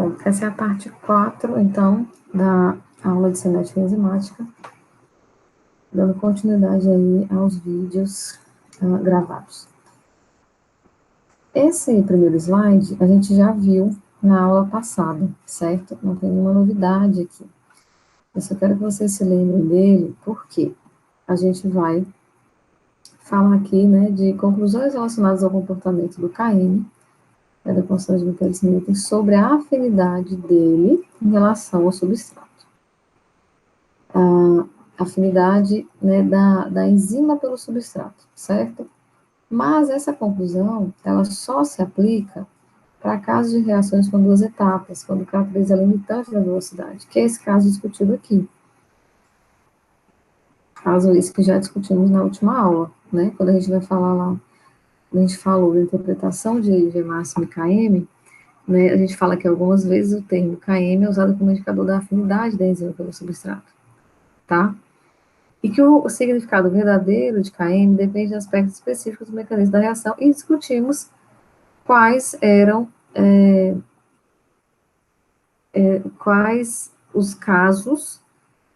Bom, essa é a parte 4, então, da aula de cinética enzimática, dando continuidade aí aos vídeos gravados. Esse primeiro slide a gente já viu na aula passada, certo? Não tem nenhuma novidade aqui. Eu só quero que vocês se lembrem dele, porque a gente vai falar aqui, né, de conclusões relacionadas ao comportamento do KM, da construção de Michaelis-Menten, sobre a afinidade dele em relação ao substrato. A afinidade, né, da enzima pelo substrato, certo? Mas essa conclusão, ela só se aplica para casos de reações com duas etapas, quando o K3 é limitante da velocidade, que é esse caso discutido aqui. Caso esse que já discutimos na última aula, né? Quando a gente vai falar lá, a gente falou da interpretação de IV máximo e KM, né? A gente fala que algumas vezes o termo KM é usado como indicador da afinidade da enzima pelo substrato, tá? E que o significado verdadeiro de KM depende de aspectos específicos do mecanismo da reação, e discutimos quais eram quais os casos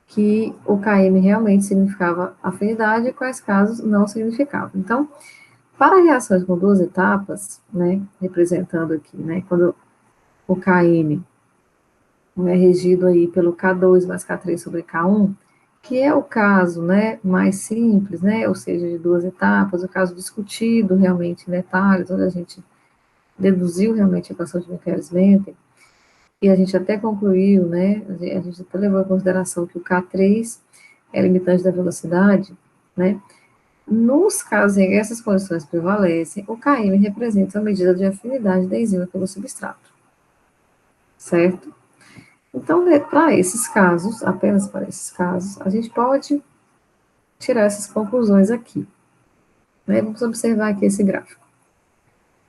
que o KM realmente significava afinidade e quais casos não significavam. Então, para reações com duas etapas, né, representando aqui, né, quando o KM é regido aí pelo K2 mais K3 sobre K1, que é o caso, né, mais simples, né, ou seja, de duas etapas, o caso discutido realmente em detalhes, onde a gente deduziu realmente a equação de Michaelis-Menten, e a gente até concluiu, né, a gente até levou em consideração que o K3 é limitante da velocidade, né, nos casos em que essas condições prevalecem, o KM representa a medida de afinidade da enzima pelo substrato, certo? Então, para esses casos, apenas para esses casos, a gente pode tirar essas conclusões aqui, né? Vamos observar aqui esse gráfico.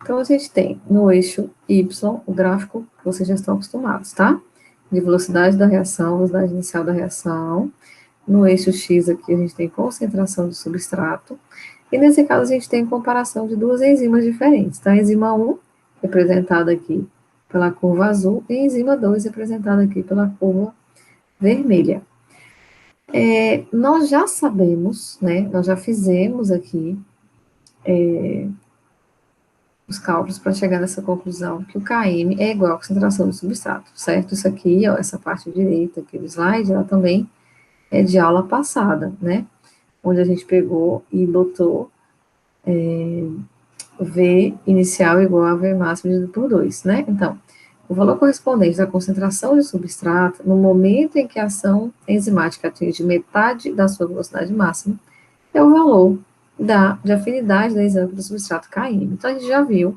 Então, a gente tem no eixo Y, o gráfico que vocês já estão acostumados, tá? De velocidade da reação, velocidade inicial da reação. No eixo X aqui, a gente tem concentração do substrato. E nesse caso, a gente tem comparação de duas enzimas diferentes, tá? A enzima 1, representada aqui pela curva azul, e a enzima 2, representada aqui pela curva vermelha. Nós já sabemos, né? Nós já fizemos aqui os cálculos para chegar nessa conclusão que o KM é igual à concentração do substrato, certo? Isso aqui, ó, essa parte direita aqui do slide, ela também é de aula passada, né? Onde a gente pegou e botou V inicial igual a V máximo dividido por 2, né? Então, o valor correspondente da concentração de substrato no momento em que a ação enzimática atinge metade da sua velocidade máxima é o valor de afinidade da enzima do substrato KM. Então, a gente já viu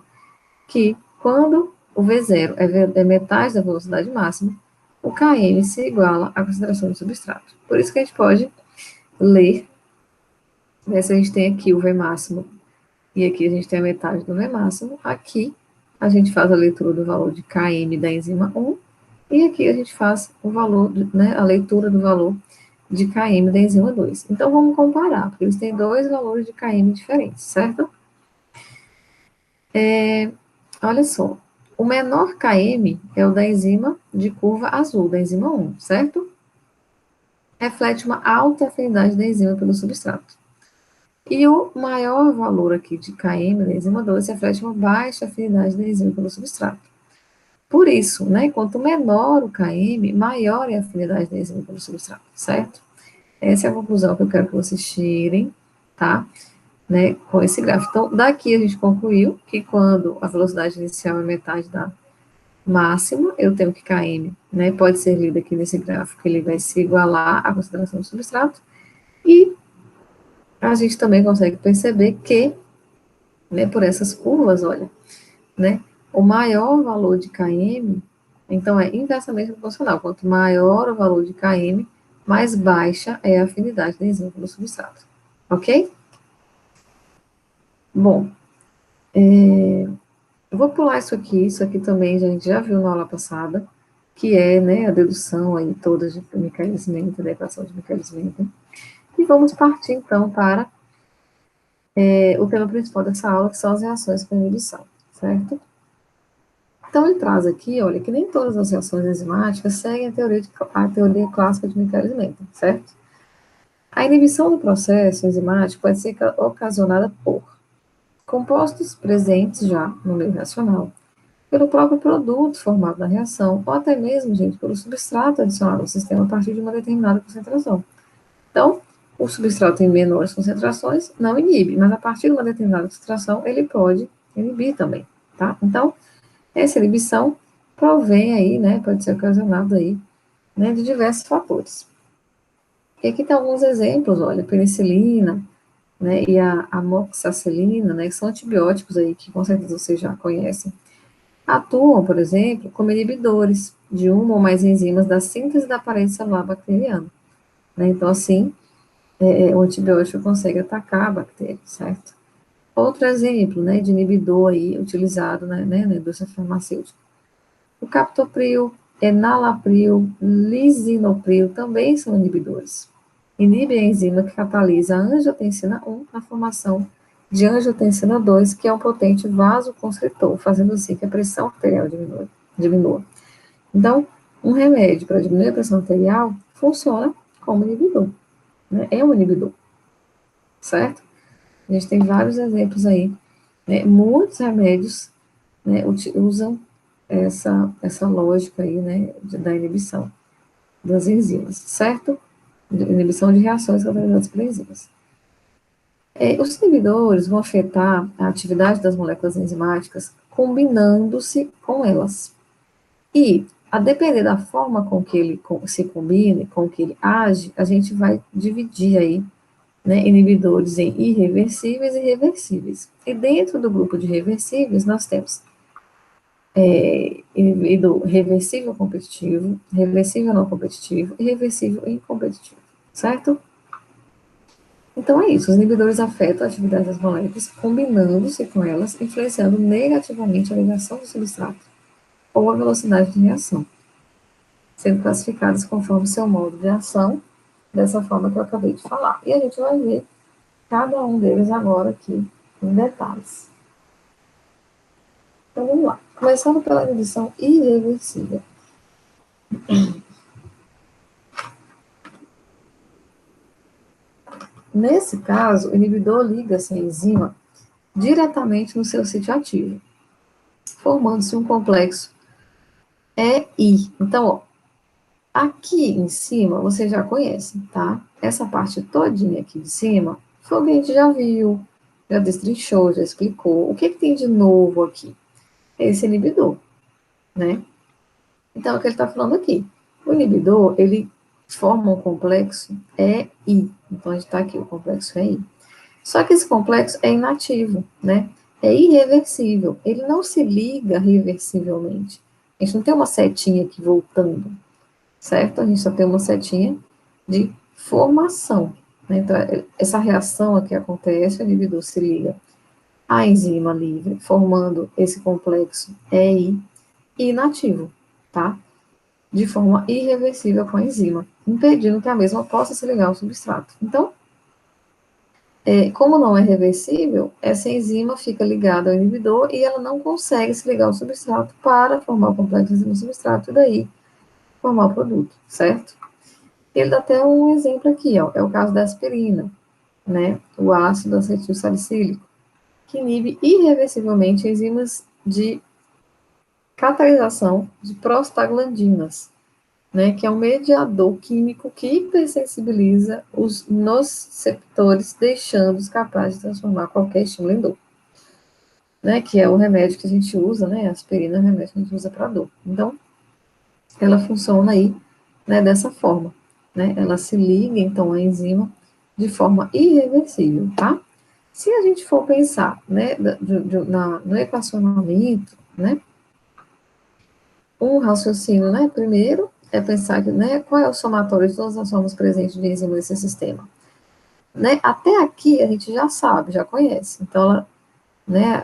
que quando o V0 é metade da velocidade máxima, o Km se iguala à concentração do substrato. Por isso que a gente pode ler, né, se a gente tem aqui o V máximo e aqui a gente tem a metade do V máximo, aqui a gente faz a leitura do valor de Km da enzima 1, e aqui a gente faz o valor, né, a leitura do valor de Km da enzima 2. Então, vamos comparar, porque eles têm dois valores de Km diferentes, certo? Olha só, o menor Km é o da enzima de curva azul, da enzima 1, certo? Reflete uma alta afinidade da enzima pelo substrato. E o maior valor aqui de Km da enzima 2 reflete uma baixa afinidade da enzima pelo substrato. Por isso, né, quanto menor o Km, maior é a afinidade da enzima pelo substrato, certo? Essa é a conclusão que eu quero que vocês tirem, tá? Né, com esse gráfico. Então, daqui a gente concluiu que quando a velocidade inicial é metade da máxima, eu tenho que Km, né, pode ser lido aqui nesse gráfico, ele vai se igualar à concentração do substrato, e a gente também consegue perceber que, né, por essas curvas, olha, né, o maior valor de Km, então é inversamente proporcional, quanto maior o valor de Km, mais baixa é a afinidade da enzima pelo substrato, ok? Bom, eu vou pular isso aqui também a gente já viu na aula passada, que é, né, a dedução aí toda de Michaelis-Menten, da equação de Michaelis-Menten. E vamos partir, então, para o tema principal dessa aula, que são as reações com inibição, certo? Então, ele traz aqui, olha, que nem todas as reações enzimáticas seguem a teoria clássica de Michaelis-Menten, certo? A inibição do processo enzimático pode ser ocasionada por compostos presentes já no meio reacional, pelo próprio produto formado na reação, ou até mesmo, gente, pelo substrato adicionado ao sistema a partir de uma determinada concentração. Então, o substrato em menores concentrações não inibe, mas a partir de uma determinada concentração ele pode inibir também, tá? Então, essa inibição provém aí, né, pode ser ocasionada aí, né, de diversos fatores. E aqui tem alguns exemplos, olha, penicilina, né, e a amoxicilina, né, que são antibióticos aí que com certeza vocês já conhecem, atuam, por exemplo, como inibidores de uma ou mais enzimas da síntese da parede celular bacteriana, né? Então, assim, o antibiótico consegue atacar a bactéria, certo? Outro exemplo, né, de inibidor aí utilizado, né, na indústria farmacêutica. O captopril, enalapril, lisinopril também são inibidores. Inibe a enzima que catalisa a angiotensina 1 na formação de angiotensina 2, que é um potente vasoconstritor, fazendo assim que a pressão arterial diminua. Então, um remédio para diminuir a pressão arterial funciona como inibidor, né? É um inibidor, certo? A gente tem vários exemplos aí, né? Muitos remédios, né, usam essa lógica aí, né, da inibição das enzimas, certo? Inibição de reações catalisadas por enzimas. Os inibidores vão afetar a atividade das moléculas enzimáticas combinando-se com elas. E, a depender da forma com que ele se combine, com que ele age, a gente vai dividir aí, né, inibidores em irreversíveis e reversíveis. E dentro do grupo de reversíveis, nós temos inibidor reversível competitivo, reversível não competitivo e reversível incompetitivo, certo? Então é isso, os inibidores afetam a atividade das moléculas, combinando-se com elas, influenciando negativamente a ligação do substrato ou a velocidade de reação, sendo classificadas conforme seu modo de ação, dessa forma que eu acabei de falar. E a gente vai ver cada um deles agora aqui em detalhes. Então vamos lá. Começando pela inibição irreversível. Nesse caso, o inibidor liga-se à enzima diretamente no seu sítio ativo, formando-se um complexo EI. Então, ó, aqui em cima você já conhece, tá? Essa parte todinha aqui de cima foi o que a gente já viu, já destrinchou, já explicou. O que tem de novo aqui? É esse inibidor, né? Então, é o que ele está falando aqui. O inibidor, ele forma um complexo EI. Então, a gente está aqui, o complexo EI. Só que esse complexo é inativo, né? É irreversível. Ele não se liga reversivelmente. A gente não tem uma setinha aqui voltando, certo? A gente só tem uma setinha de formação, né? Então, essa reação aqui acontece, o inibidor se liga à enzima livre, formando esse complexo EI inativo, tá? De forma irreversível com a enzima, impedindo que a mesma possa se ligar ao substrato. Então, como não é reversível, essa enzima fica ligada ao inibidor e ela não consegue se ligar ao substrato para formar o complexo enzima-substrato e daí formar o produto, certo? Ele dá até um exemplo aqui, ó, é o caso da aspirina, né? O ácido acetil salicílico, que inibe irreversivelmente enzimas de catalisação de prostaglandinas, né, que é um mediador químico que hipersensibiliza os nociceptores, deixando-os capazes de transformar qualquer estímulo em dor, né, que é o remédio que a gente usa, né, a aspirina é o remédio que a gente usa para dor. Então, ela funciona aí, né, dessa forma, né, ela se liga, então, à enzima de forma irreversível, tá? Se a gente for pensar, né, no equacionamento, né, um raciocínio, né? Primeiro é pensar que, né, qual é o somatório de todas as formas presentes de enzima nesse sistema. Né? Até aqui a gente já sabe, já conhece. Então, ela, né,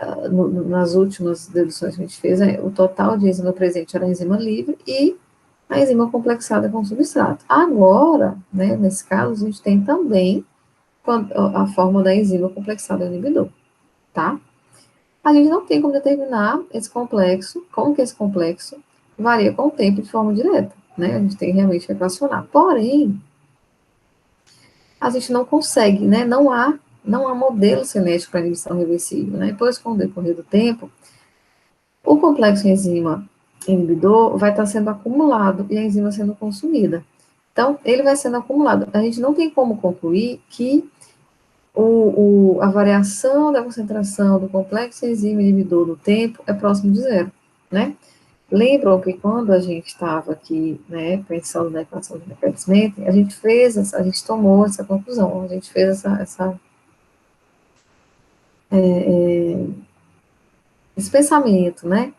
nas últimas deduções que a gente fez, o total de enzima presente era a enzima livre e a enzima complexada com substrato. Agora, né, nesse caso, a gente tem também a forma da enzima complexada inibidor, tá? A gente não tem como determinar esse complexo, como que esse complexo varia com o tempo de forma direta, né? A gente tem realmente que equacionar. Porém, a gente não consegue, né? Não há modelo cinético para inibição reversível, né? Depois, com o decorrer do tempo, o complexo enzima inibidor vai estar sendo acumulado e a enzima sendo consumida. Então, ele vai sendo acumulado. A gente não tem como concluir que a variação da concentração do complexo enzima inibidor no tempo é próximo de zero, né? Lembram que quando a gente estava aqui, né, pensando na equação de Becker-Smith, a gente tomou essa conclusão, a gente fez esse pensamento, né,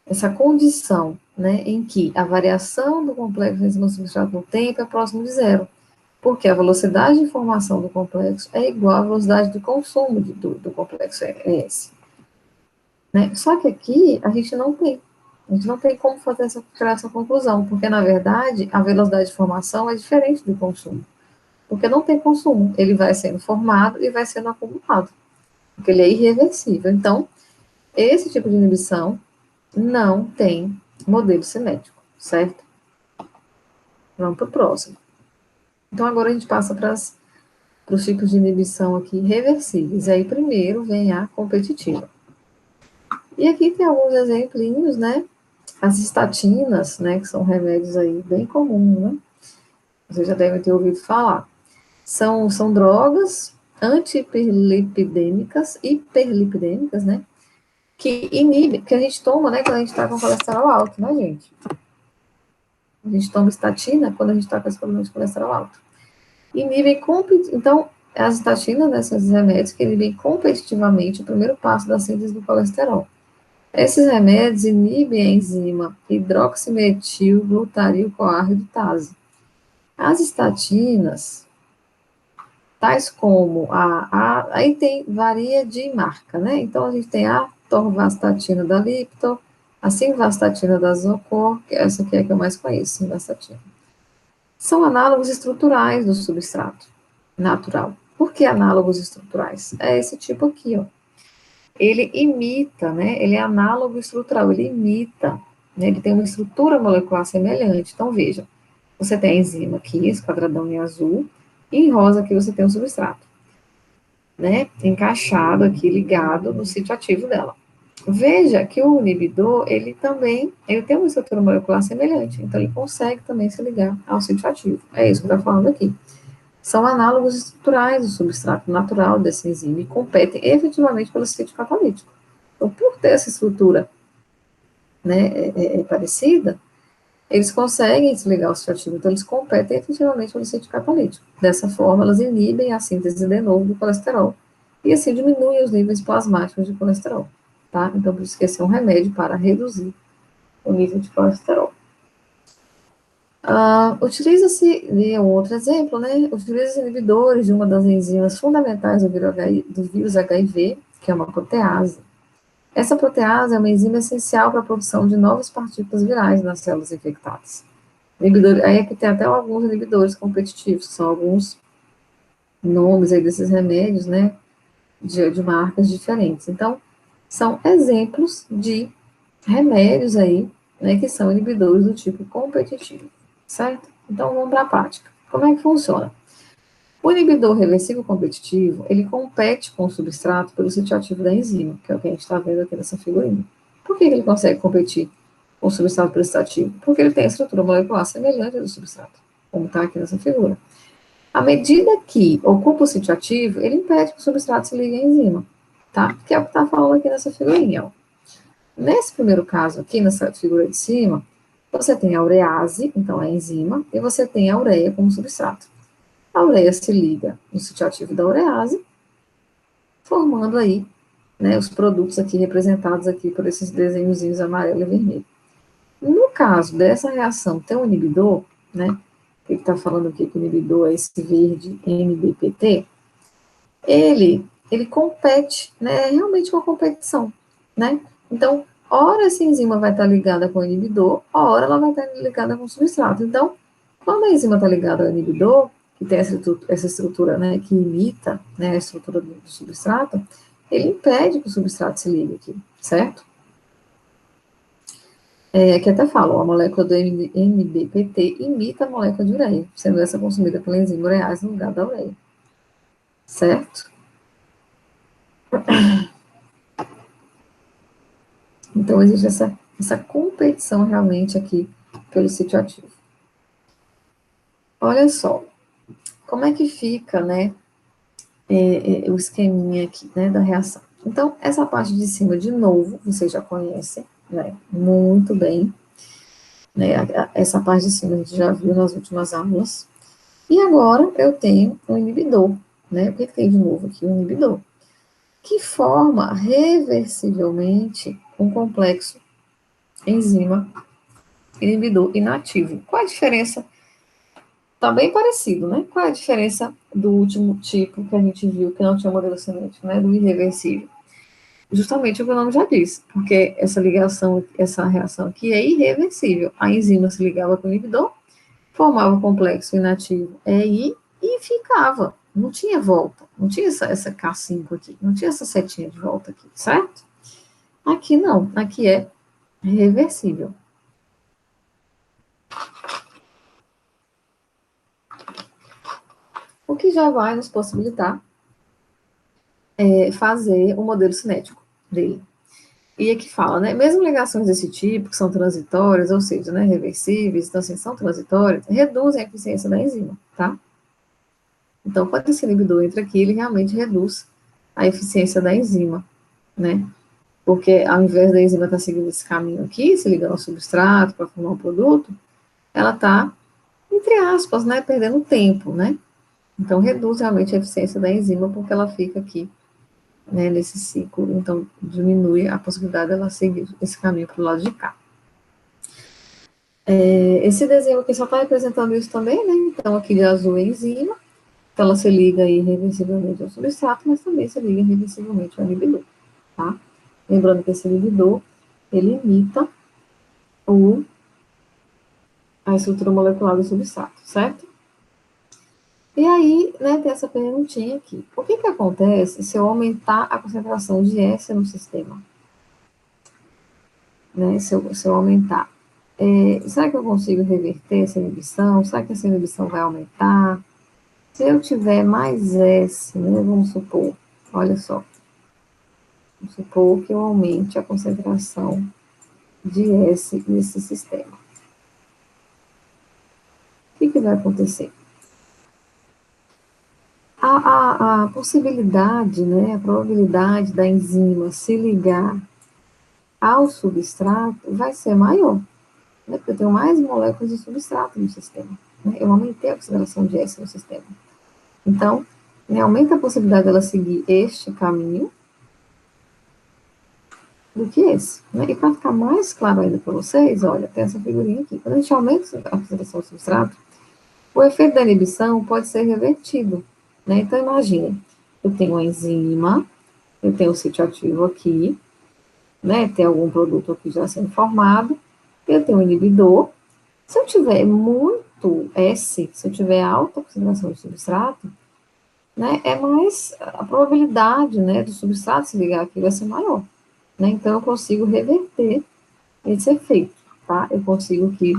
essa condição, né, em que a variação do complexo enzima substrato no tempo é próximo de zero, porque a velocidade de formação do complexo é igual à velocidade de consumo do complexo S. Né? Só que aqui a gente não tem. A gente não tem como fazer tirar essa conclusão, porque, na verdade, a velocidade de formação é diferente do consumo. Porque não tem consumo. Ele vai sendo formado e vai sendo acumulado. Porque ele é irreversível. Então, esse tipo de inibição não tem modelo cinético, certo? Vamos para o próximo. Então, agora a gente passa para os tipos de inibição aqui reversíveis. Aí, primeiro, vem a competitiva. E aqui tem alguns exemplinhos, né? As estatinas, né, que são remédios aí bem comuns, né? Vocês já devem ter ouvido falar. São drogas antihiperlipidêmicas, hiperlipidêmicas, né? Que inibem, que a gente toma, né, quando a gente está com colesterol alto, né, gente? A gente toma estatina quando a gente está com esse problema de colesterol alto. Inibem, então, as estatinas, né, são esses remédios que inibem competitivamente o primeiro passo da síntese do colesterol. Esses remédios inibem a enzima hidroximetilglutarilcoaridutase. As estatinas, tais como aí varia de marca, né? Então, a gente tem a torvastatina da Lipton, a simvastatina da Zocor, que essa aqui é a que eu mais conheço, simvastatina. São análogos estruturais do substrato natural. Por que análogos estruturais? É esse tipo aqui, ó. Ele imita, né? Ele é análogo estrutural, ele imita, né? Ele tem uma estrutura molecular semelhante. Então, veja, você tem a enzima aqui, esse quadradão em azul, e em rosa aqui você tem o substrato, né? Encaixado aqui, ligado no sítio ativo dela. Veja que o inibidor, ele tem uma estrutura molecular semelhante, então ele consegue também se ligar ao sítio ativo. É isso que está falando aqui. São análogos estruturais do substrato natural dessa enzima e competem efetivamente pelo sítio catalítico. Então, por ter essa estrutura, né, parecida, eles conseguem se ligar ao sítio ativo, então eles competem efetivamente pelo sítio catalítico. Dessa forma, elas inibem a síntese de novo do colesterol e assim diminuem os níveis plasmáticos de colesterol, tá? Então, por isso que esse é um remédio para reduzir o nível de colesterol. Utiliza-se, um outro exemplo, né? Utiliza-se inibidores de uma das enzimas fundamentais do vírus HIV, que é uma protease. Essa protease é uma enzima essencial para a produção de novas partículas virais nas células infectadas. Aí aqui tem até alguns inibidores competitivos, que são alguns nomes aí desses remédios, né? De marcas diferentes. Então, são exemplos de remédios aí, né? Que são inibidores do tipo competitivo, certo? Então, vamos para a prática. Como é que funciona? O inibidor reversível competitivo, ele compete com o substrato pelo sítio ativo da enzima, que é o que a gente está vendo aqui nessa figurinha. Por que ele consegue competir com o substrato pelo sítio ativo? Porque ele tem a estrutura molecular semelhante ao do substrato, como está aqui nessa figura. À medida que ocupa o sítio ativo, ele impede que o substrato se ligue à enzima, tá? Que é o que está falando aqui nessa figurinha, ó. Nesse primeiro caso aqui, nessa figura de cima, você tem a urease, então a enzima, e você tem a ureia como substrato. A ureia se liga no sítio ativo da urease, formando aí, né, os produtos aqui representados aqui por esses desenhozinhos amarelo e vermelho. No caso dessa reação ter um inibidor, né, que ele está falando aqui que o inibidor é esse verde MBPT, ele compete, né, é realmente uma competição, né? Então, ora essa enzima vai estar ligada com o inibidor, ora ela vai estar ligada com o substrato. Então, quando a enzima está ligada ao inibidor, que tem essa estrutura, né, que imita, né, a estrutura do substrato, ele impede que o substrato se ligue aqui, certo? Aqui até fala, ó, a molécula do NBPT imita a molécula de ureia, sendo essa consumida pela enzima urease no lugar da ureia, certo? Então, existe essa competição realmente aqui pelo sítio ativo. Olha só, como é que fica, né, o esqueminha aqui, né, da reação. Então, essa parte de cima, de novo, vocês já conhecem, né, muito bem, né, essa parte de cima a gente já viu nas últimas aulas. E agora eu tenho um inibidor, né, o que tem de novo aqui? Um inibidor, que forma reversivelmente um complexo enzima inibidor inativo. Qual a diferença? Tá bem parecido, né? Qual é a diferença do último tipo que a gente viu, que não tinha modelo cinético, né? Do irreversível. Justamente o que o nome já diz, porque essa ligação, essa reação aqui é irreversível. A enzima se ligava com o inibidor, formava o complexo inativo EI e ficava. Não tinha volta, não tinha essa K5 aqui, não tinha essa setinha de volta aqui, certo? Aqui não, aqui é reversível. O que já vai nos possibilitar fazer o modelo cinético dele. E aqui fala, né, mesmo ligações desse tipo, que são transitórias, ou seja, né, reversíveis, então assim, são transitórias, reduzem a eficiência da enzima, tá? Então, quando esse inibidor entra aqui, ele realmente reduz a eficiência da enzima, né? Porque ao invés da enzima estar seguindo esse caminho aqui, se ligando ao substrato para formar um produto, ela está, entre aspas, né, perdendo tempo, né? Então, reduz realmente a eficiência da enzima, porque ela fica aqui, né, nesse ciclo, então diminui a possibilidade dela seguir esse caminho para o lado de cá. Esse desenho aqui só está representando isso também, né? Então, aqui de azul é a enzima, então ela se liga irreversivelmente ao substrato, mas também se liga irreversivelmente ao inibidor, tá? Lembrando que esse inibidor, ele imita a estrutura molecular do substrato, certo? E aí, né, tem essa perguntinha aqui. O que acontece se eu aumentar a concentração de S no sistema? Né, se eu aumentar. Será que eu consigo reverter essa inibição? Será que essa inibição vai aumentar? Se eu tiver mais S, né, vamos supor, olha só, vamos supor que eu aumente a concentração de S nesse sistema. O que vai acontecer? A possibilidade, né, a probabilidade da enzima se ligar ao substrato vai ser maior, né, porque eu tenho mais moléculas de substrato no sistema. Né, eu aumentei a concentração de S no sistema. Então, né, aumenta a possibilidade dela seguir este caminho do que esse. Né? E para ficar mais claro ainda para vocês, olha, tem essa figurinha aqui. Quando a gente aumenta a concentração do substrato, o efeito da inibição pode ser revertido. Né? Então, imagine, eu tenho uma enzima, eu tenho o sítio ativo aqui, né? Tem algum produto aqui já sendo formado, eu tenho um inibidor. Se eu tiver muito S, se eu tiver alta concentração de substrato, né, é mais a probabilidade, né, do substrato se ligar aqui vai ser maior, né, então eu consigo reverter esse efeito, tá, eu consigo que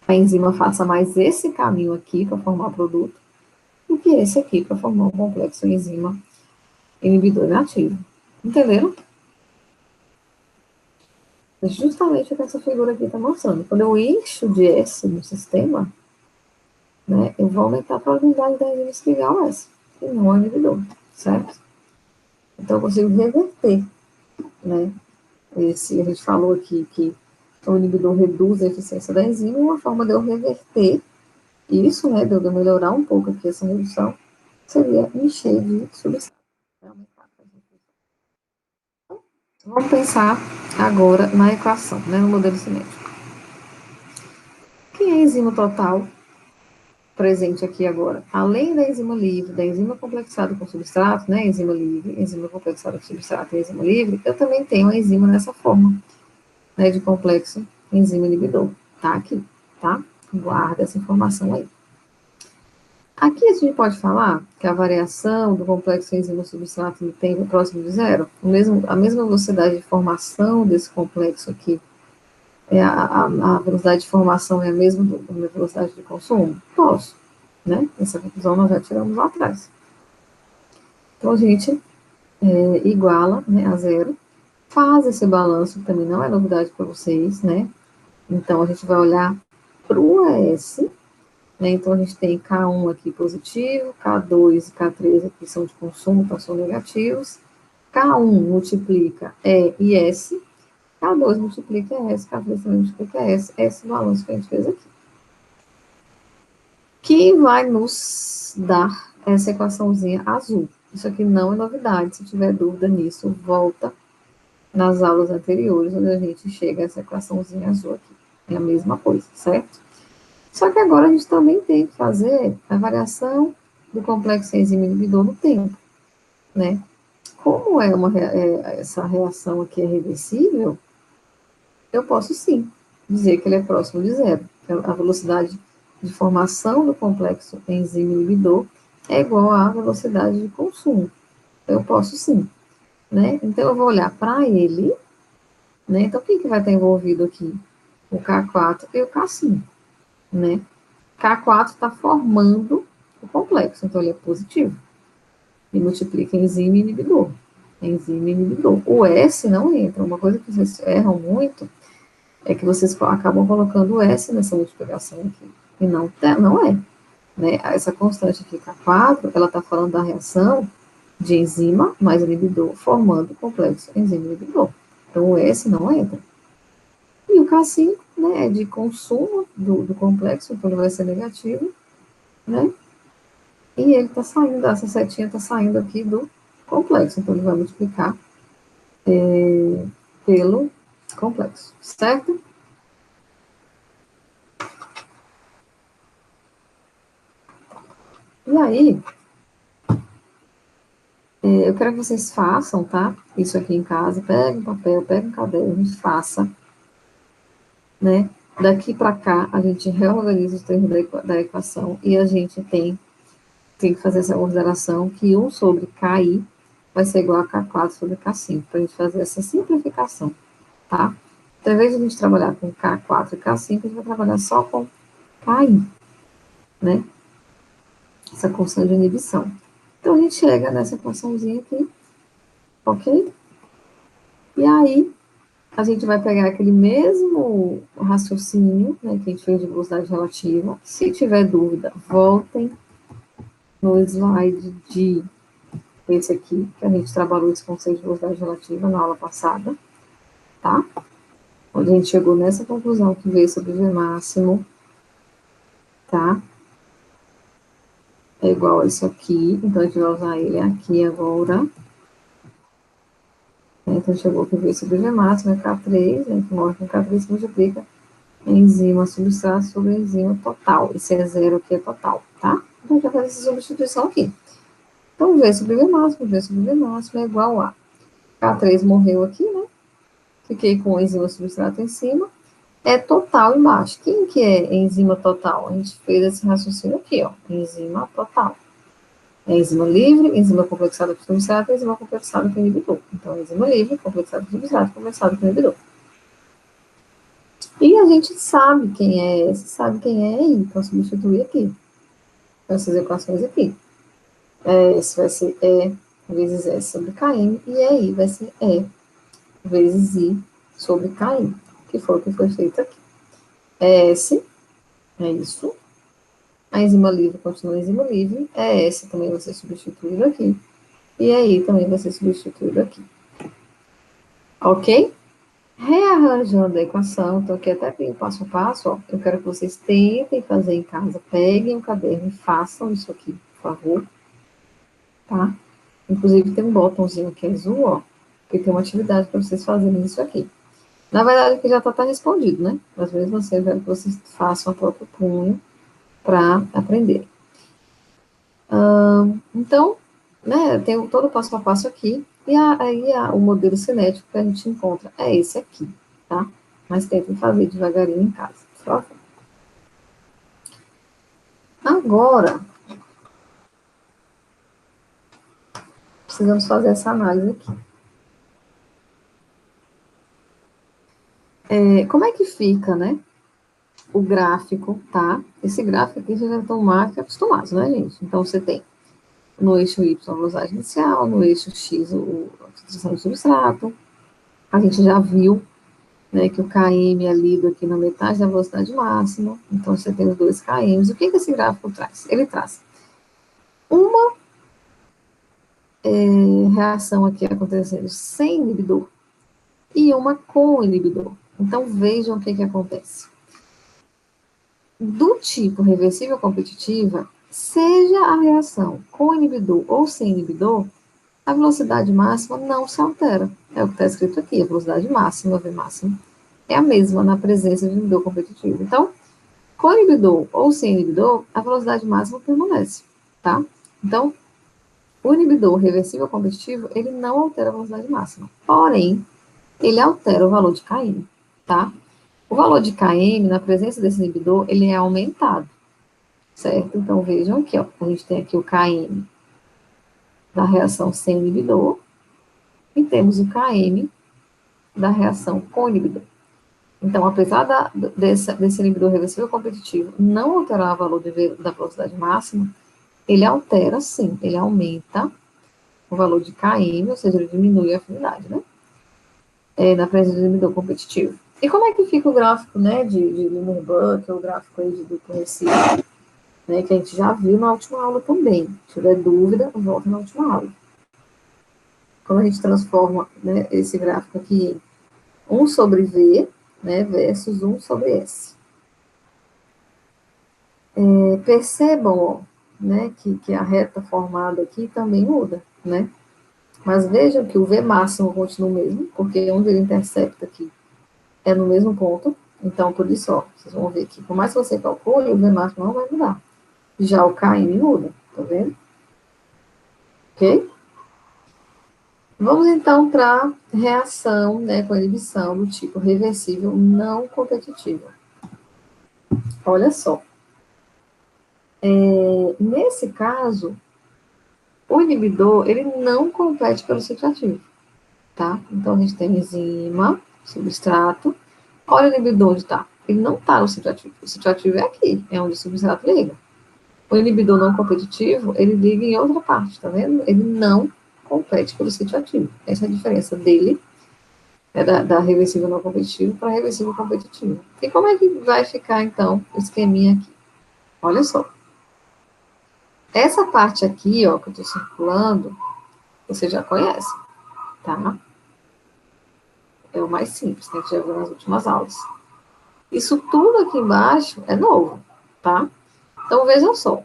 a enzima faça mais esse caminho aqui para formar o produto, do que esse aqui para formar um complexo enzima inibidor inativo, entenderam? Justamente o que essa figura aqui está mostrando, quando eu encho de S no sistema, né, eu vou aumentar a probabilidade da enzima se ligar ao S, e não ao inibidor, certo? Então eu consigo reverter, né, a gente falou aqui que o inibidor reduz a eficiência da enzima, e uma forma de eu reverter isso, né, de eu melhorar um pouco aqui essa redução, seria encher de substância. Vamos pensar agora na equação, né, no modelo cinético. Quem é a enzima total presente aqui agora? Além da enzima livre, da enzima complexada com substrato, né, enzima livre, enzima complexada com substrato e enzima livre, eu também tenho a enzima nessa forma, né, de complexo enzima inibidor. Tá aqui, tá? Guarda essa informação aí. Aqui a gente pode falar que a variação do complexo enzima-substrato no tempo é próximo de zero, a mesma velocidade de formação desse complexo aqui, a velocidade de formação é a mesma da velocidade de consumo? Posso, né? Essa conclusão nós já tiramos lá atrás. Então, a gente iguala, né, a zero, faz esse balanço, que também não é novidade para vocês, né? Então, a gente vai olhar para o ES, né? Então, a gente tem K1 aqui positivo, K2 e K3 aqui são de consumo, então são negativos. K1 multiplica E e S, K2 multiplica S, K3 também multiplica S, esse balanço que a gente fez aqui. Que vai nos dar essa equaçãozinha azul. Isso aqui não é novidade, se tiver dúvida nisso, volta nas aulas anteriores, onde a gente chega a essa equaçãozinha azul aqui. É a mesma coisa, certo? Só que agora a gente também tem que fazer a variação do complexo enzima inibidor no tempo, né? Como essa reação aqui é reversível, eu posso sim dizer que ele é próximo de zero. A velocidade de formação do complexo enzima inibidor é igual à velocidade de consumo. Eu posso sim, né? Então eu vou olhar para ele, né? Então quem que vai estar envolvido aqui? O K4 e o K5, né? K4 está formando o complexo, então ele é positivo. E multiplica enzima inibidor. Enzima inibidor. O S não entra. Uma coisa que vocês erram muito é que vocês acabam colocando o S nessa multiplicação aqui. E não é. Né? Essa constante aqui, K4, ela está falando da reação de enzima mais inibidor, formando o complexo enzima inibidor. Então, o S não entra. E o K5, né, é de consumo do complexo, então ele vai ser negativo, né? E ele está saindo, essa setinha está saindo aqui do complexo, então ele vai multiplicar pelo complexo, certo? E aí, eu quero que vocês façam, tá? Isso aqui em casa, pega um papel, pega um caderno e faça, né? Daqui para cá, a gente reorganiza os termos da equação e a gente tem que fazer essa consideração que 1 sobre KI vai ser igual a K4 sobre K5, para a gente fazer essa simplificação, tá? Então, ao invés de a gente trabalhar com K4 e K5, a gente vai trabalhar só com KI, né? Essa constante de inibição. Então, a gente chega nessa equaçãozinha aqui, ok? E aí, a gente vai pegar aquele mesmo raciocínio, né, que a gente fez de velocidade relativa. Se tiver dúvida, voltem no slide de esse aqui, que a gente trabalhou esse conceito de velocidade relativa na aula passada, tá? Onde a gente chegou nessa conclusão que V sobre V máximo, tá? É igual a isso aqui, então a gente vai usar ele aqui agora. Então, chegou que V sobre V máximo é K3, né, que mostra que K3 multiplica enzima substrato sobre enzima total. Esse é zero aqui é total, tá? Então, a gente vai fazer essa substituição aqui. Então, V sobre V máximo é igual a K3 morreu aqui, né? Fiquei com enzima substrato em cima. É total embaixo. Quem que é enzima total? A gente fez esse raciocínio aqui, ó. Enzima total. É enzima livre, enzima complexada por substrato, enzima complexada por inibidor. Então, enzima livre, complexada por substrato, complexada por inibidor. E a gente sabe quem é S, sabe quem é I, então substituir aqui. Essas equações aqui. S vai ser E vezes S sobre KM, e I vai ser E vezes I sobre KM, que foi o que foi feito aqui. S, é isso. A enzima livre continua enzima livre, S também vai ser substituído aqui, e I também vai ser substituído aqui. Ok? Rearranjando a equação, então aqui até tem o passo a passo, ó, eu quero que vocês tentem fazer em casa, peguem o caderno e façam isso aqui, por favor, tá? Inclusive tem um botãozinho aqui azul, ó, que tem uma atividade para vocês fazerem isso aqui. Na verdade, aqui já está respondido, né? Mas mesmo assim, eu quero que vocês façam a próprio punho para aprender. Então, né, tem todo o passo a passo aqui, e aí o modelo cinético que a gente encontra é esse aqui, tá? Mas tentem fazer devagarinho em casa, por favor. Agora, precisamos fazer essa análise aqui. Como é que fica, né, o gráfico, tá? Esse gráfico aqui vocês já estão mais que acostumados, né, gente? Então, você tem no eixo Y a velocidade inicial, no eixo X a concentração do substrato. A gente já viu, né, que o Km é lido aqui na metade da velocidade máxima. Então, você tem os dois Kms. O que esse gráfico traz? Ele traz uma reação aqui acontecendo sem inibidor e uma com inibidor. Então, vejam o que acontece. Do tipo reversível competitiva, seja a reação com inibidor ou sem inibidor, a velocidade máxima não se altera. É o que está escrito aqui, a velocidade máxima, V máxima, é a mesma na presença de inibidor competitivo. Então, com inibidor ou sem inibidor, a velocidade máxima permanece, tá? Então, o inibidor reversível competitivo, ele não altera a velocidade máxima. Porém, ele altera o valor de Km, tá? O valor de Km, na presença desse inibidor, ele é aumentado, certo? Então, vejam aqui, ó, a gente tem aqui o Km da reação sem inibidor e temos o Km da reação com inibidor. Então, apesar desse inibidor reversível competitivo não alterar o valor da velocidade máxima, ele altera, sim, ele aumenta o valor de Km, ou seja, ele diminui a afinidade, né? Na presença do inibidor competitivo. E como é que fica o gráfico, né, de Limmer-Buck, o gráfico aí de duplo Recife, né, que a gente já viu na última aula também. Se tiver dúvida, volta na última aula. Quando a gente transforma, né, esse gráfico aqui em 1 sobre V, né, versus 1 sobre S. Percebam, ó, né, que a reta formada aqui também muda, né? Mas vejam que o V máximo continua o mesmo, porque onde ele intercepta aqui é no mesmo ponto. Então, por isso, ó, vocês vão ver que, por mais que você calcule, o V máximo não vai mudar. Já o Km muda, tá vendo? Ok? Vamos então para reação, né, com inibição do tipo reversível não competitiva. Olha só. Nesse caso, o inibidor, ele não compete pelo sítio ativo, tá? Então, a gente tem enzima, substrato. Olha o inibidor onde está. Ele não está no sítio ativo. O sítio ativo é aqui, é onde o substrato liga. O inibidor não competitivo, ele liga em outra parte, tá vendo? Ele não compete pelo sítio ativo. Essa é a diferença dele, né, da reversível não competitivo para reversível competitivo. E como é que vai ficar, então, o esqueminha aqui? Olha só. Essa parte aqui, ó, que eu estou circulando, você já conhece, tá? É o mais simples, que a gente já viu nas últimas aulas. Isso tudo aqui embaixo é novo, tá? Então, vejam só.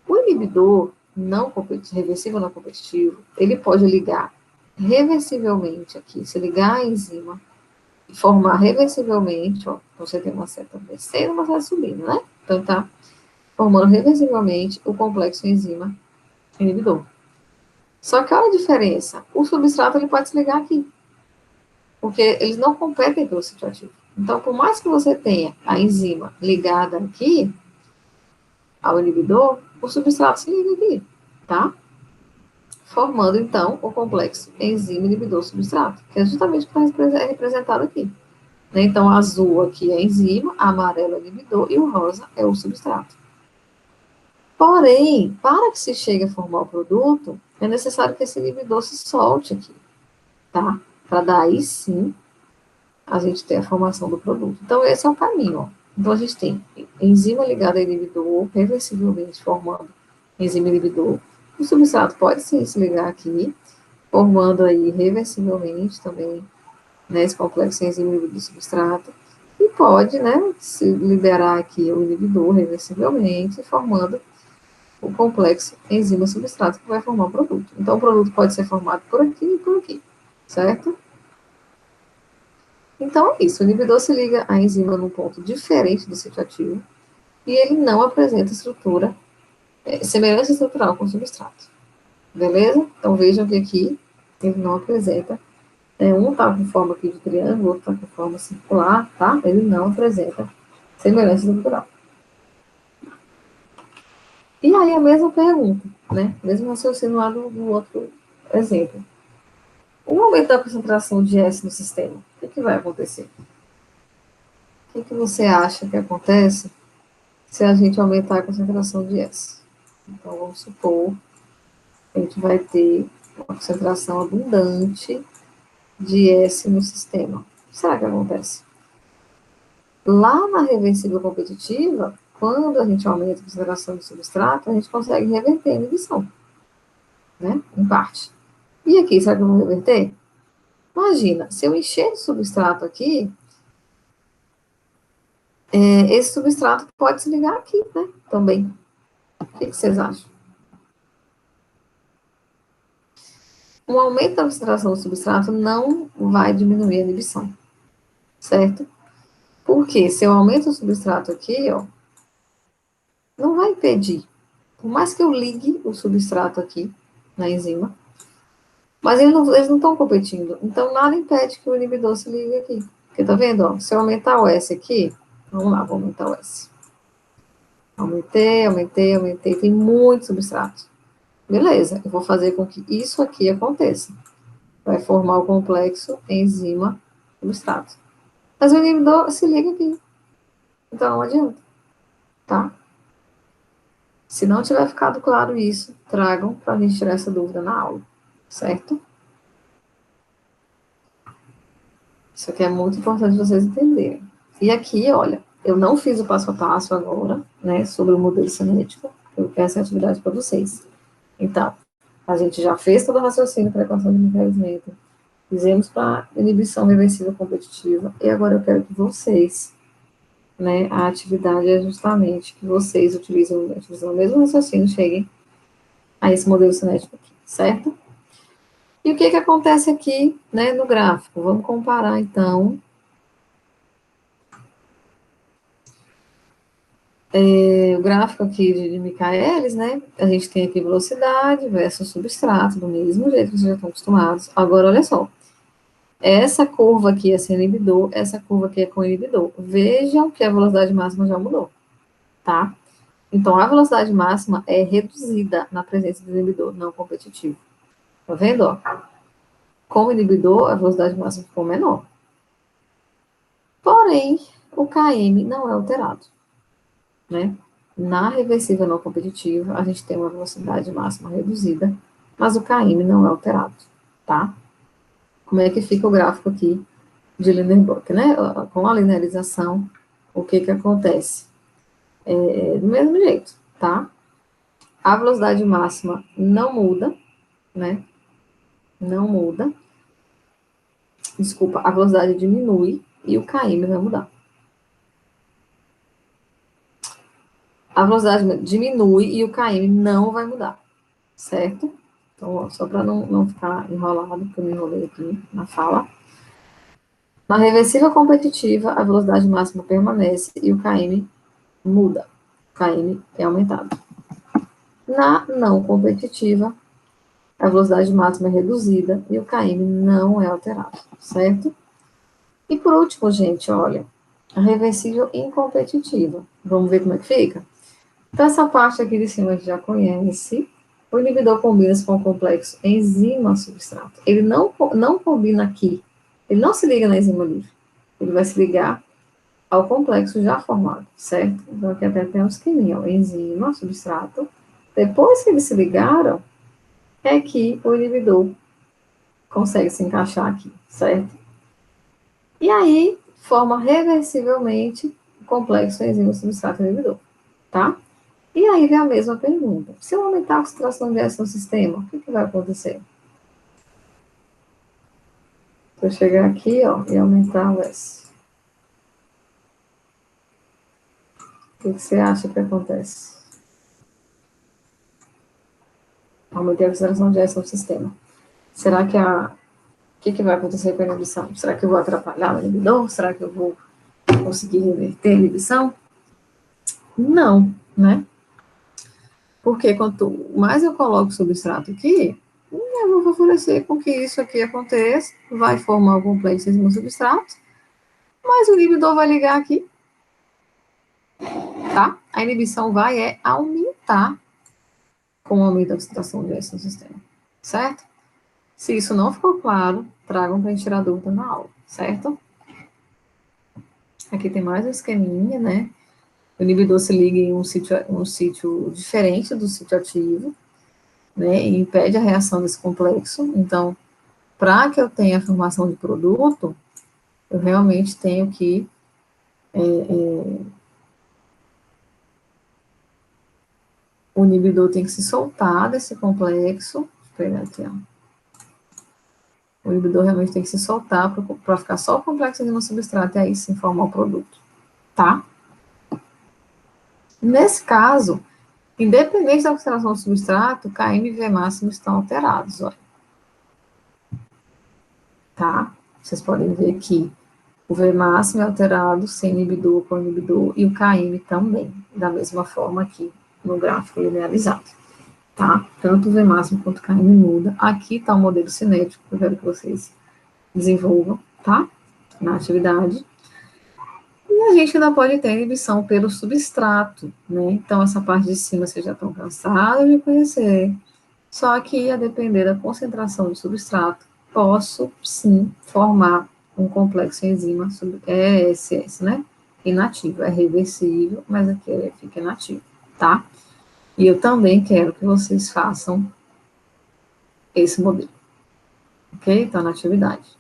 O inibidor não reversível não competitivo, ele pode ligar reversivelmente aqui, se ligar a enzima e formar reversivelmente, ó, você tem uma seta descendo, uma seta subindo, né? Então, tá formando reversivelmente o complexo enzima inibidor. Só que olha a diferença, o substrato ele pode se ligar aqui, porque eles não competem pelo sítio ativo. Então, por mais que você tenha a enzima ligada aqui ao inibidor, o substrato se liga aqui, tá? Formando, então, o complexo enzima inibidor substrato, que é justamente o que está representado aqui. Né? Então, o azul aqui é a enzima, a amarelo é o inibidor e o rosa é o substrato. Porém, para que se chegue a formar o produto, é necessário que esse inibidor se solte aqui, tá? Para daí sim a gente ter a formação do produto. Então, esse é o caminho, ó. Então, a gente tem enzima ligada a inibidor, reversivelmente formando enzima inibidor. O substrato pode sim se ligar aqui, formando aí reversivelmente também, né, esse complexo enzima inibidor substrato. E pode, né, se liberar aqui o inibidor reversivelmente, formando o complexo enzima substrato que vai formar o produto. Então, o produto pode ser formado por aqui e por aqui, certo? Então, é isso. O inibidor se liga à enzima num ponto diferente do sítio ativo e ele não apresenta semelhança estrutural com o substrato. Beleza? Então, vejam que aqui ele não apresenta. Um está com forma aqui de triângulo, outro está com forma circular, tá? Ele não apresenta semelhança estrutural. E aí, a mesma pergunta, né? Mesmo raciocínio lá do outro exemplo, o aumento da concentração de S no sistema, o que vai acontecer? O que você acha que acontece se a gente aumentar a concentração de S? Então, vamos supor que a gente vai ter uma concentração abundante de S no sistema. O que será que acontece? Lá na reversível competitiva, quando a gente aumenta a concentração do substrato, a gente consegue reverter a inibição, né? Em parte. E aqui, será que eu vou reverter? Imagina, se eu encher de substrato aqui, esse substrato pode se ligar aqui, né? Também. O que vocês acham? Um aumento da concentração do substrato não vai diminuir a inibição, certo? Porque se eu aumento o substrato aqui, ó, não vai impedir. Por mais que eu ligue o substrato aqui na enzima, mas eles não estão competindo. Então, nada impede que o inibidor se ligue aqui. Porque tá vendo, ó? Se eu aumentar o S aqui, vamos lá, vou aumentar o S. Aumentei. Tem muito substrato. Beleza, eu vou fazer com que isso aqui aconteça. Vai formar o complexo enzima-substrato. Mas o inibidor se liga aqui. Então, não adianta, tá? Se não tiver ficado claro isso, tragam para a gente tirar essa dúvida na aula, certo? Isso aqui é muito importante vocês entenderem. E aqui, olha, eu não fiz o passo a passo agora, né, sobre o modelo cinético, eu quero essa atividade para vocês. Então, a gente já fez todo o raciocínio para a equação de envelhecimento, fizemos para inibição reversível competitiva, e agora eu quero que vocês, né, a atividade é justamente que vocês utilizam o mesmo raciocínio, cheguem a esse modelo cinético aqui, certo? E o que acontece aqui, né, no gráfico? Vamos comparar, então, o gráfico aqui de Michaelis, né? A gente tem aqui velocidade versus substrato, do mesmo jeito que vocês já estão acostumados. Agora, olha só. Essa curva aqui é sem inibidor, essa curva aqui é com inibidor. Vejam que a velocidade máxima já mudou, tá? Então, a velocidade máxima é reduzida na presença do inibidor não competitivo. Tá vendo, ó? Como inibidor, a velocidade máxima ficou menor. Porém, o Km não é alterado, né? Na reversível não competitiva, a gente tem uma velocidade máxima reduzida, mas o Km não é alterado, tá? Como é que fica o gráfico aqui de Lindenburg, né? Com a linearização, o que que acontece? Do mesmo jeito, tá? A velocidade máxima não muda, né? Não muda. Desculpa, a velocidade diminui e o Km vai mudar. A velocidade diminui e o Km não vai mudar, certo? Então, ó, só para não ficar enrolado, porque eu me enrolei aqui na fala. Na reversível competitiva, a velocidade máxima permanece e o Km muda. O Km é aumentado. Na não competitiva, a velocidade máxima é reduzida e o Km não é alterado, certo? E por último, gente, olha, a reversível incompetitiva. Vamos ver como é que fica? Então, essa parte aqui de cima a gente já conhece. O inibidor combina-se com o complexo enzima-substrato. Ele não combina aqui. Ele não se liga na enzima livre. Ele vai se ligar ao complexo já formado, certo? Então, aqui até tem um esqueminha, ó, enzima, substrato. Depois que eles se ligaram, é que o inibidor consegue se encaixar aqui, certo? E aí, forma reversivelmente o complexo enzima-substrato inibidor, tá? E aí vem a mesma pergunta. Se eu aumentar a concentração de S no sistema, o que vai acontecer? Se eu chegar aqui, ó, e aumentar o S, o que você acha que acontece? Aumentei a concentração de S no sistema. Será que o que vai acontecer com a inibição? Será que eu vou atrapalhar o inibidor? Será que eu vou conseguir reverter a inibição? Não, né? Porque quanto mais eu coloco substrato aqui, eu vou favorecer com que isso aqui aconteça, vai formar o complexo em substrato, mas o inibidor vai ligar aqui, tá? A inibição vai aumentar com o aumento da concentração de S no sistema, certo? Se isso não ficou claro, tragam para a gente tirar dúvida na aula, certo? Aqui tem mais um esqueminha, né? O inibidor se liga em um sítio diferente do sítio ativo, né? E impede a reação desse complexo. Então, para que eu tenha a formação de produto, eu realmente tenho que o inibidor tem que se soltar desse complexo. Deixa eu pegar aqui, ó. O inibidor realmente tem que se soltar para ficar só o complexo no substrato e aí sim formar o produto, tá? Nesse caso, independente da oxidação do substrato, Km e V máximo estão alterados, ó, tá? Vocês podem ver que o V máximo é alterado sem inibidor com inibidor e o Km também, da mesma forma aqui no gráfico linearizado, tá? Tanto o V máximo quanto o Km muda. Aqui está o modelo cinético, que eu quero que vocês desenvolvam, tá? Na atividade. E a gente ainda pode ter inibição pelo substrato, né? Então, essa parte de cima vocês já estão cansados de conhecer. Só que, a depender da concentração do substrato, posso, sim, formar um complexo enzima ESS, né? Inativo. É reversível, mas aqui ele fica inativo, tá? E eu também quero que vocês façam esse modelo, ok? Então, na atividade.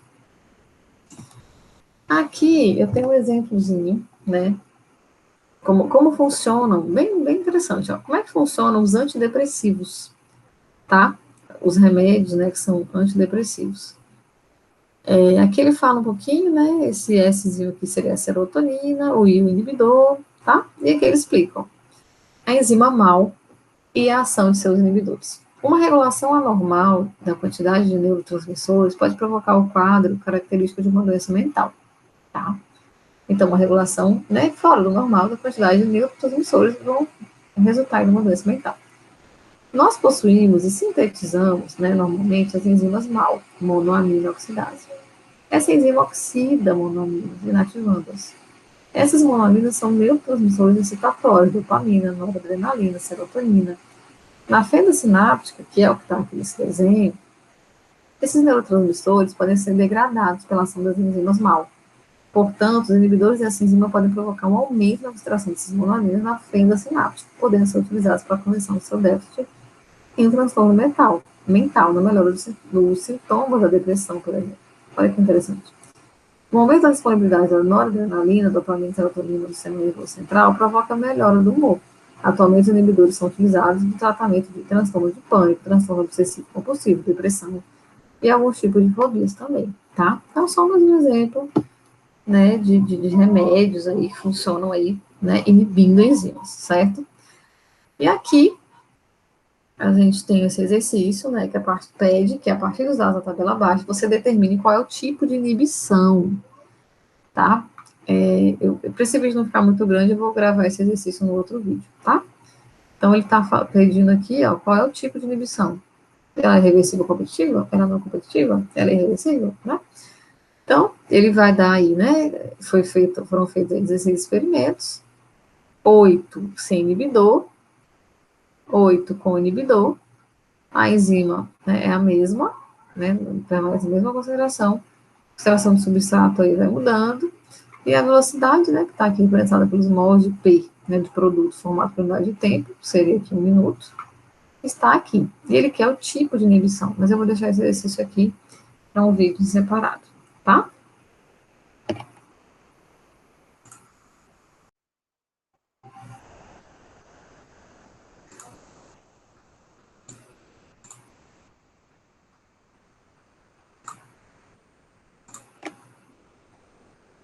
Aqui eu tenho um exemplozinho, né? Como funcionam, bem interessante, ó. Como é que funcionam os antidepressivos, tá? Os remédios, né, que são antidepressivos. Aqui ele fala um pouquinho, né, esse Szinho aqui seria a serotonina, o I, o inibidor, tá? E aqui eles explicam a enzima MAO e a ação de seus inibidores. Uma regulação anormal da quantidade de neurotransmissores pode provocar o quadro característico de uma doença mental, tá? Então, uma regulação, né, fora do normal da quantidade de neurotransmissores vão resultar em uma doença mental. Nós possuímos e sintetizamos, né, normalmente, as enzimas MAO, monoamina oxidase. Essa enzima oxida monoaminas, inativando-as. Essas monoaminas são neurotransmissores excitatórios, dopamina, noradrenalina, serotonina. Na fenda sináptica, que é o que está aqui nesse desenho, esses neurotransmissores podem ser degradados pela ação das enzimas MAO. Portanto, os inibidores dessa enzima podem provocar um aumento na concentração desses monoaminas na fenda sináptica, podendo ser utilizados para a correção do seu déficit em um transtorno mental na melhora dos sintomas da depressão, por exemplo. Olha que interessante. O aumento da disponibilidade da noradrenalina, dopamina e serotonina do sistema nervoso central provoca a melhora do humor. Atualmente, os inibidores são utilizados no tratamento de transtorno de pânico, transtorno obsessivo compulsivo, depressão e alguns tipos de fobias também, tá? Então, só mais um exemplo, né, de remédios aí que funcionam aí, né, inibindo enzimas, certo? E aqui, a gente tem esse exercício, né, que a parte pede que a partir dos dados da tabela abaixo, você determine qual é o tipo de inibição, tá? Para esse vídeo não ficar muito grande, eu vou gravar esse exercício no outro vídeo, tá? Então, ele está pedindo aqui, ó, qual é o tipo de inibição. Ela é reversível competitiva? Ela não é competitiva? Ela é irreversível, né? Então, ele vai dar aí, né, foram feitos 16 experimentos, 8 sem inibidor, 8 com inibidor, a enzima, né, é a mesma, né, permanece a mesma concentração, a concentração do substrato aí vai mudando, e a velocidade, né, que está aqui representada pelos mols de P, né, de produto formado por unidade de tempo, seria aqui 1 minuto, está aqui. E ele quer o tipo de inibição, mas eu vou deixar esse exercício aqui para um vídeo separado, tá?